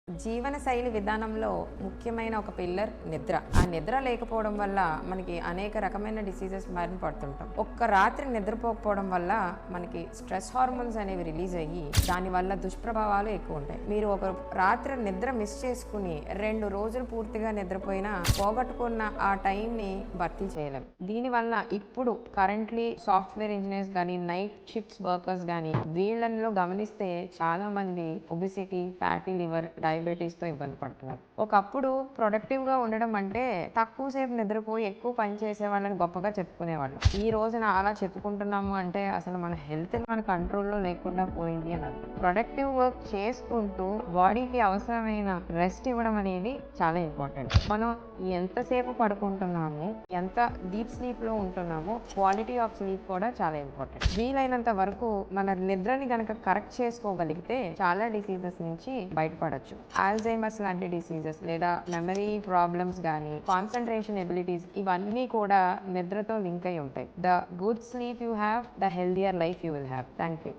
జీవనశైలి విధానంలో ముఖ్యమైన ఒక పిల్లర్ నిద్ర. ఆ నిద్ర లేకపోవడం వల్ల మనకి అనేక రకమైన డిసీజెస్ బారిన పడుతుంటాం. ఒక్క రాత్రి నిద్రపోకపోవడం వల్ల మనకి స్ట్రెస్ హార్మోన్స్ అనేవి రిలీజ్ అయ్యి దానివల్ల దుష్ప్రభావాలు ఎక్కువ ఉంటాయి. మీరు ఒక రాత్రి నిద్ర మిస్ చేసుకుని 2 రోజులు పూర్తిగా నిద్రపోయినా పోగొట్టుకున్న ఆ టైంని భర్తీ చేయలేం. దీనివల్ల ఇప్పుడు కరెంట్లీ సాఫ్ట్వేర్ ఇంజనీర్స్ కానీ నైట్ షిఫ్ట్స్ వర్కర్స్ కానీ వీళ్ళలో గమనిస్తే చాలా మంది ఒబిసిటీ, ఫ్యాటీ లివర్, డయాబెటీస్తో ఇబ్బంది పడుతున్నారు. ఒకప్పుడు ప్రొడక్టివ్గా ఉండడం అంటే తక్కువ సేపు నిద్రపోయి ఎక్కువ పని చేసే వాళ్ళని గొప్పగా చెప్పుకునేవాళ్ళు. ఈ రోజున అలా చెప్పుకుంటున్నాము అంటే అసలు మన హెల్త్ మన కంట్రోల్లో లేకుండా పోయింది అని అర్థం. ప్రొడక్టివ్ వర్క్ చేసుకుంటూ బాడీకి అవసరమైన రెస్ట్ ఇవ్వడం అనేది చాలా ఇంపార్టెంట్. మనం ఎంతసేపు పడుకుంటున్నాము, ఎంత డీప్ స్లీప్లో ఉంటున్నామో క్వాలిటీ ఆఫ్ స్లీప్ కూడా చాలా ఇంపార్టెంట్. వీలైనంత వరకు మన నిద్రని కనుక కరెక్ట్ చేసుకోగలిగితే చాలా డిసీజెస్ నుంచి బయటపడచ్చు. ఆల్జైమర్స్ లాంటి డిసీజెస్ లేదా మెమరీ ప్రాబ్లమ్స్ కానీ కాన్సన్ట్రేషన్ ఎబిలిటీస్ ఇవన్నీ కూడా నిద్రతో లింక్ అయి ఉంటాయి. The good sleep you have, the healthier life you will have. Thank you.